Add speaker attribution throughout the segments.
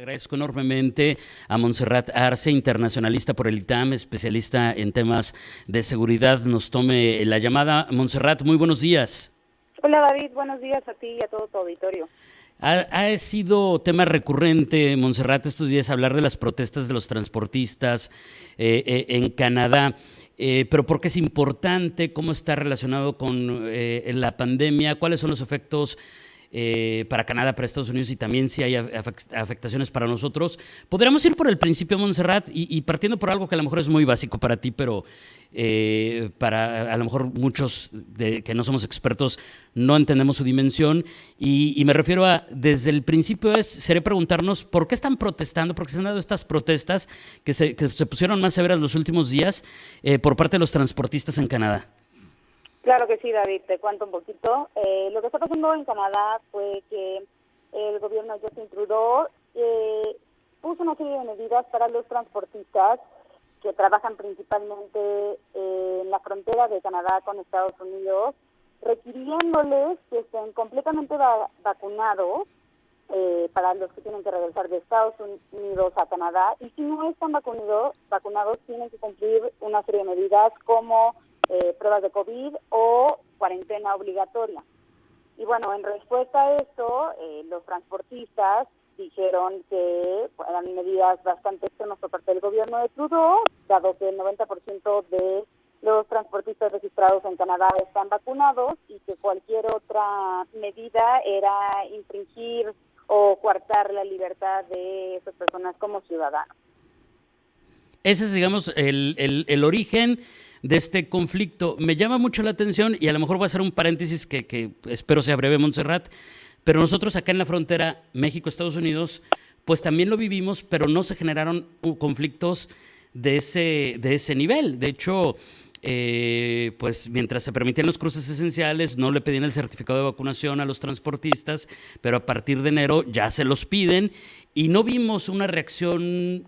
Speaker 1: Agradezco enormemente a Montserrat Arce, internacionalista por el ITAM, especialista en temas de seguridad. Nos tome la llamada. Montserrat, muy buenos días.
Speaker 2: Hola David, buenos días a ti y a todo tu auditorio.
Speaker 1: Ha sido tema recurrente, Montserrat, estos días hablar de las protestas de los transportistas en Canadá. Pero ¿por qué es importante? ¿Cómo está relacionado con la pandemia? ¿Cuáles son los efectos para Canadá, para Estados Unidos y también si hay afectaciones para nosotros? Podríamos ir por el principio, Montserrat, y partiendo por algo que a lo mejor es muy básico para ti, pero para a lo mejor muchos que no somos expertos no entendemos su dimensión, y me refiero a, desde el principio sería preguntarnos por qué están protestando, por qué se han dado estas protestas que se pusieron más severas los últimos días por parte de los transportistas en Canadá.
Speaker 2: Claro que sí, David, te cuento un poquito. Lo que está pasando en Canadá fue que el gobierno de Justin Trudeau puso una serie de medidas para los transportistas que trabajan principalmente en la frontera de Canadá con Estados Unidos, requiriéndoles que estén completamente vacunados para los que tienen que regresar de Estados Unidos a Canadá, y si no están vacunados tienen que cumplir una serie de medidas como pruebas de COVID o cuarentena obligatoria. Y bueno, en respuesta a esto, los transportistas dijeron que eran medidas bastante extremas por parte del gobierno de Trudeau, dado que el 90% de los transportistas registrados en Canadá están vacunados y que cualquier otra medida era infringir o coartar la libertad de esas personas como ciudadanos.
Speaker 1: Ese es, digamos, el origen de este conflicto. Me llama mucho la atención, y a lo mejor voy a hacer un paréntesis que espero sea breve, Montserrat, pero nosotros acá en la frontera México-Estados Unidos, pues también lo vivimos, pero no se generaron conflictos de ese nivel. De hecho, pues mientras se permitían los cruces esenciales, no le pedían el certificado de vacunación a los transportistas, pero a partir de enero ya se los piden, y no vimos una reacción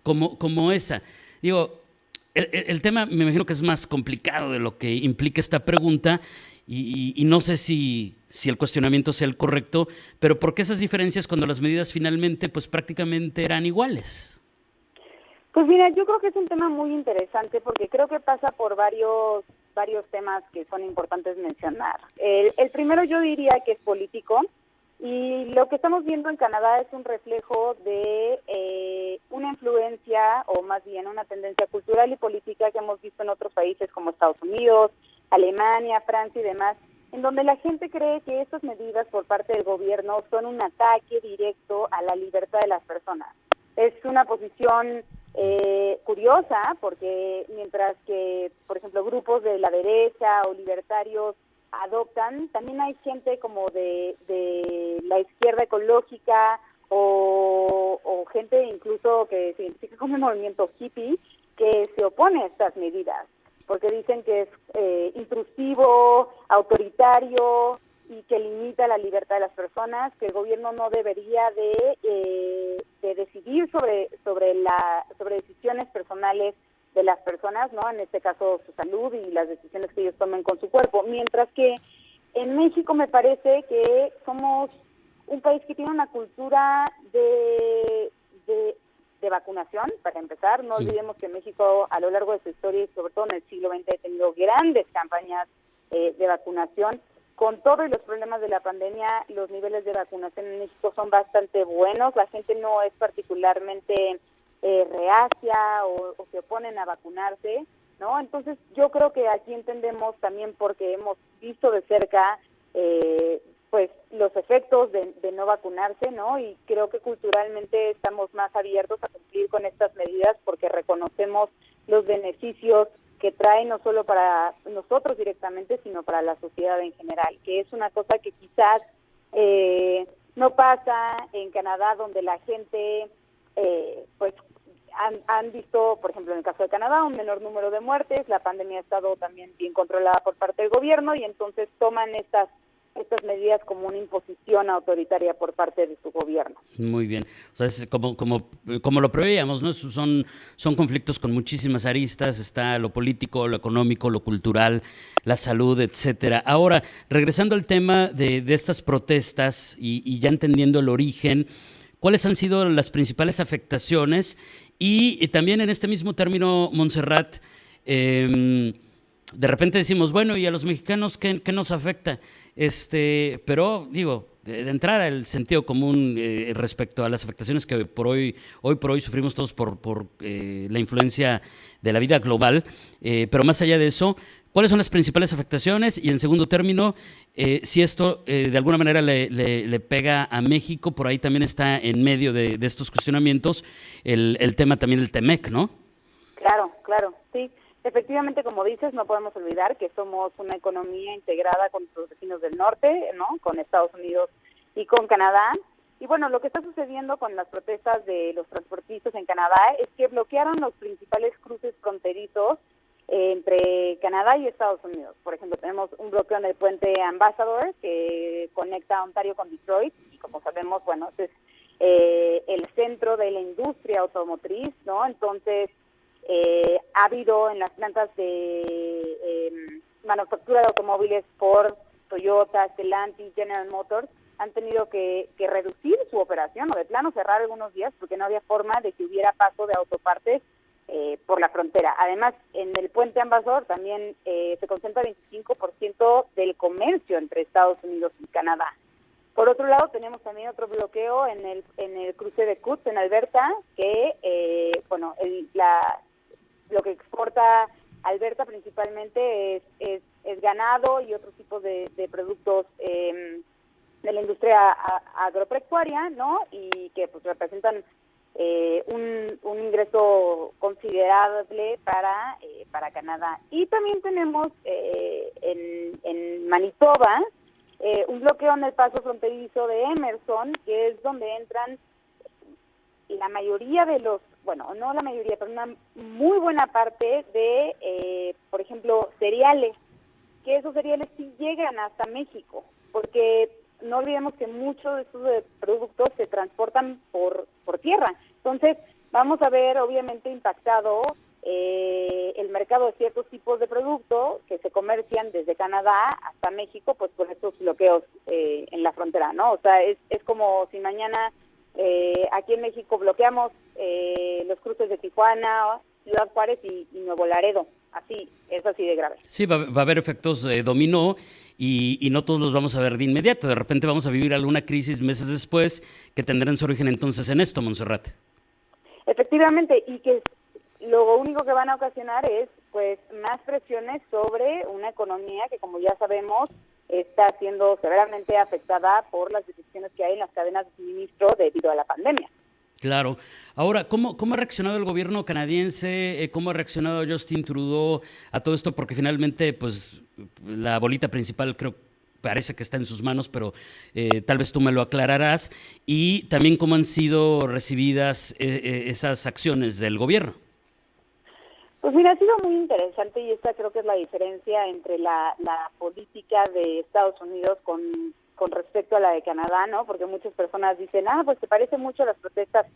Speaker 1: como esa. Digo, el tema me imagino que es más complicado de lo que implica esta pregunta, y no sé si el cuestionamiento sea el correcto, pero ¿por qué esas diferencias cuando las medidas finalmente pues prácticamente eran iguales?
Speaker 2: Pues mira, yo creo que es un tema muy interesante porque creo que pasa por varios temas que son importantes mencionar. El primero yo diría que es político, y lo que estamos viendo en Canadá es un reflejo de una influencia, o más bien una tendencia cultural y política que hemos visto en otros países como Estados Unidos, Alemania, Francia y demás, en donde la gente cree que estas medidas por parte del gobierno son un ataque directo a la libertad de las personas. Es una posición curiosa, porque mientras que, por ejemplo, grupos de la derecha o libertarios adoptan, también hay gente como de la izquierda ecológica o gente incluso que se identifica como el movimiento hippie, que se opone a estas medidas, porque dicen que es intrusivo, autoritario y que limita la libertad de las personas, que el gobierno no debería de decidir sobre decisiones personales de las personas, ¿no? En este caso su salud y las decisiones que ellos tomen con su cuerpo. Mientras que en México me parece que somos un país que tiene una cultura de vacunación, para empezar. No olvidemos que México a lo largo de su historia y sobre todo en el siglo XX ha tenido grandes campañas de vacunación. Con todo y los problemas de la pandemia, los niveles de vacunación en México son bastante buenos. La gente no es particularmente reacia o se oponen a vacunarse, ¿no? Entonces yo creo que aquí entendemos también, porque hemos visto de cerca pues los efectos de no vacunarse, ¿no? Y creo que culturalmente estamos más abiertos a cumplir con estas medidas porque reconocemos los beneficios que trae no solo para nosotros directamente, sino para la sociedad en general, que es una cosa que quizás no pasa en Canadá, donde la gente pues han visto, por ejemplo, en el caso de Canadá, un menor número de muertes. La pandemia ha estado también bien controlada por parte del gobierno, y entonces toman estas medidas como una imposición autoritaria por parte de su gobierno.
Speaker 1: Muy bien. O sea, es como lo preveíamos, ¿no? Son conflictos con muchísimas aristas. Está lo político, lo económico, lo cultural, la salud, etcétera. Ahora, regresando al tema de estas protestas y ya entendiendo el origen, ¿cuáles han sido las principales afectaciones? Y también en este mismo término, Montserrat, de repente decimos, bueno, ¿y a los mexicanos qué nos afecta? Pero digo, de entrada el sentido común respecto a las afectaciones que hoy por hoy sufrimos todos por la influencia de la vida global, pero más allá de eso, ¿cuáles son las principales afectaciones? Y en segundo término, si esto de alguna manera le pega a México, por ahí también está en medio de estos cuestionamientos el tema también del TEMEC, ¿no?
Speaker 2: Claro, sí. Efectivamente, como dices, no podemos olvidar que somos una economía integrada con nuestros vecinos del norte, ¿no? Con Estados Unidos y con Canadá. Y bueno, lo que está sucediendo con las protestas de los transportistas en Canadá es que bloquearon los principales cruces fronterizos entre Canadá y Estados Unidos. Por ejemplo, tenemos un bloqueo en el puente Ambassador que conecta Ontario con Detroit y como sabemos, bueno, es el centro de la industria automotriz, ¿no? Entonces, ha habido en las plantas de manufactura de automóviles por Toyota, Stellantis, General Motors, han tenido que reducir su operación o de plano cerrar algunos días porque no había forma de que hubiera paso de autopartes por la frontera. Además, en el puente Ambassador también se concentra el 25% del comercio entre Estados Unidos y Canadá. Por otro lado, tenemos también otro bloqueo en el cruce de Coutts, en Alberta, que, lo que exporta Alberta principalmente es ganado y otros tipos de productos de la industria agropecuaria, ¿no? Y que pues representan un ingreso considerable para Canadá. Y también tenemos en Manitoba un bloqueo en el paso fronterizo de Emerson, que es donde entran la mayoría de los, bueno, no la mayoría, pero una muy buena parte de, por ejemplo, cereales, que esos cereales sí llegan hasta México, porque no olvidemos que muchos de estos productos se transportan por tierra. Entonces, vamos a ver, obviamente, impactado el mercado de ciertos tipos de productos que se comercian desde Canadá hasta México, pues por estos bloqueos en la frontera, ¿no? O sea, es como si mañana aquí en México bloqueamos los cruces de Tijuana, Ciudad Juárez y Nuevo Laredo. Así, es así de grave.
Speaker 1: Sí, va a haber efectos dominó y no todos los vamos a ver de inmediato. De repente vamos a vivir alguna crisis meses después que tendrán su origen entonces en esto, Montserrat.
Speaker 2: Efectivamente, y que lo único que van a ocasionar es pues más presiones sobre una economía que, como ya sabemos, está siendo severamente afectada por las decisiones que hay en las cadenas de suministro debido a la pandemia.
Speaker 1: Claro. Ahora, ¿cómo ha reaccionado el gobierno canadiense? ¿Cómo ha reaccionado Justin Trudeau a todo esto? Porque finalmente, pues, la bolita principal creo parece que está en sus manos, pero tal vez tú me lo aclararás. Y también cómo han sido recibidas esas acciones del gobierno.
Speaker 2: Pues mira, ha sido muy interesante y esta creo que es la diferencia entre la política de Estados Unidos con respecto a la de Canadá, ¿no? Porque muchas personas dicen, pues te parece mucho a las protestas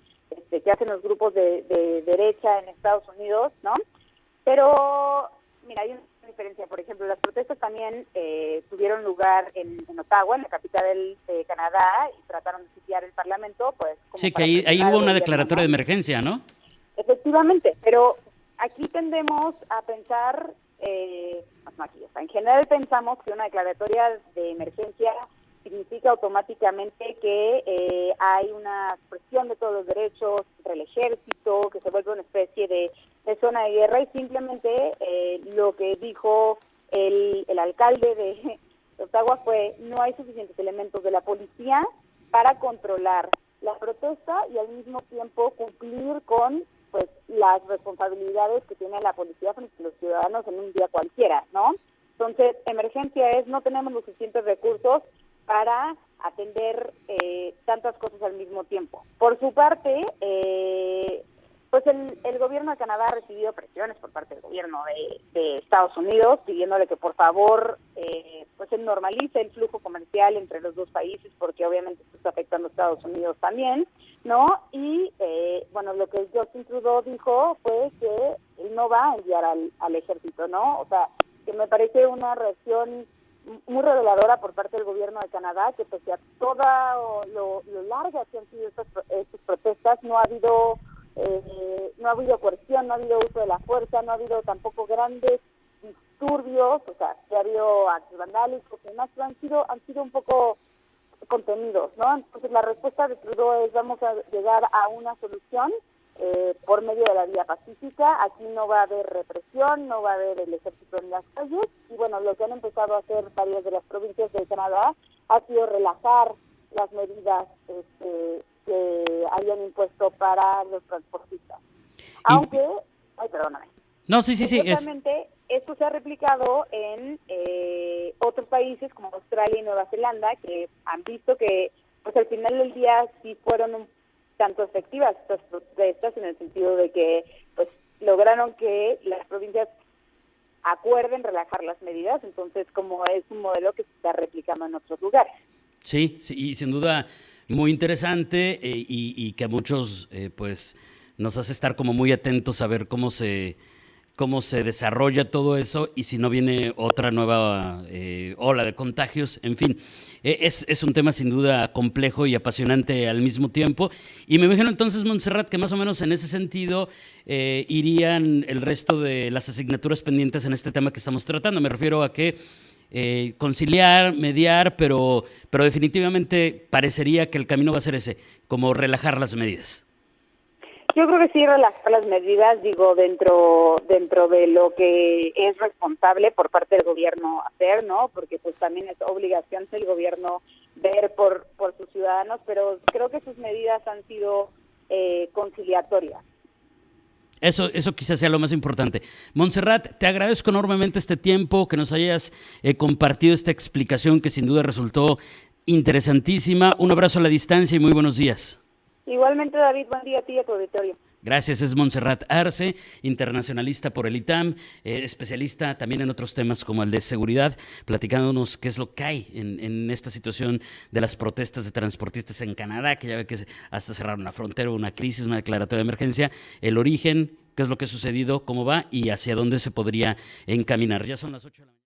Speaker 2: que hacen los grupos de derecha en Estados Unidos, ¿no? Pero, mira, hay una diferencia. Por ejemplo, las protestas también tuvieron lugar en Ottawa, en la capital de Canadá, y trataron de sitiar el Parlamento, pues... Como
Speaker 1: sí, que ahí hubo una declaratoria, ¿no?, de emergencia, ¿no?
Speaker 2: Efectivamente, pero aquí tendemos a pensar, en general pensamos que una declaratoria de emergencia significa automáticamente que hay una expresión de todos los derechos entre el ejército, que se vuelve una especie de zona de guerra, y simplemente lo que dijo el alcalde de Ottawa fue: no hay suficientes elementos de la policía para controlar la protesta y al mismo tiempo cumplir con pues las responsabilidades que tiene la policía frente a los ciudadanos en un día cualquiera, ¿no? Entonces, emergencia es no tenemos los suficientes recursos para atender tantas cosas al mismo tiempo. Por su parte, pues el gobierno de Canadá ha recibido presiones por parte del gobierno de Estados Unidos, pidiéndole que por favor pues se normalice el flujo comercial entre los dos países, porque obviamente esto está afectando a Estados Unidos también, ¿no? Y bueno, lo que Justin Trudeau dijo fue que él no va a enviar al ejército, ¿no? O sea, que me parece una reacción muy reveladora por parte del gobierno de Canadá, que pese a toda lo largas que han sido estas protestas, no ha habido coerción, no ha habido uso de la fuerza, no ha habido tampoco grandes disturbios, o sea, sí ha habido actos vandálicos y demás, pero han sido un poco contenidos, ¿no? Entonces la respuesta de Trudeau es: vamos a llegar a una solución por medio de la vía pacífica. Aquí no va a haber represión, no va a haber el ejército en las calles, y bueno, lo que han empezado a hacer varias de las provincias de Canadá ha sido relajar las medidas que habían impuesto para los transportistas. Aunque, perdóname.
Speaker 1: No, sí.
Speaker 2: Ciertamente, esto se ha replicado en otros países como Australia y Nueva Zelanda, que han visto que pues al final del día sí fueron un tanto efectivas estas protestas, en el sentido de que pues lograron que las provincias acuerden relajar las medidas. Entonces, como es un modelo que se está replicando en otros lugares.
Speaker 1: Sí, y sin duda muy interesante, y que a muchos pues nos hace estar como muy atentos a ver cómo se desarrolla todo eso, y si no viene otra nueva ola de contagios. En fin, es un tema sin duda complejo y apasionante al mismo tiempo. Y me imagino entonces, Montserrat, que más o menos en ese sentido irían el resto de las asignaturas pendientes en este tema que estamos tratando. Me refiero a que conciliar, mediar, pero definitivamente parecería que el camino va a ser ese, como relajar las medidas.
Speaker 2: Yo creo que sí, relajar las medidas, digo, dentro de lo que es responsable por parte del gobierno hacer, ¿no? Porque pues también es obligación del gobierno ver por sus ciudadanos, pero creo que sus medidas han sido conciliatorias.
Speaker 1: Eso quizás sea lo más importante. Montserrat, te agradezco enormemente este tiempo, que nos hayas compartido esta explicación que sin duda resultó interesantísima. Un abrazo a la distancia y muy buenos días.
Speaker 2: Igualmente, David, buen día a ti y a tu auditorio.
Speaker 1: Gracias, es Montserrat Arce, internacionalista por el ITAM, especialista también en otros temas como el de seguridad, platicándonos qué es lo que hay en esta situación de las protestas de transportistas en Canadá, que ya ve que hasta cerraron la frontera, una crisis, una declaratoria de emergencia, el origen, qué es lo que ha sucedido, cómo va y hacia dónde se podría encaminar. Ya son las 8 de la mañana.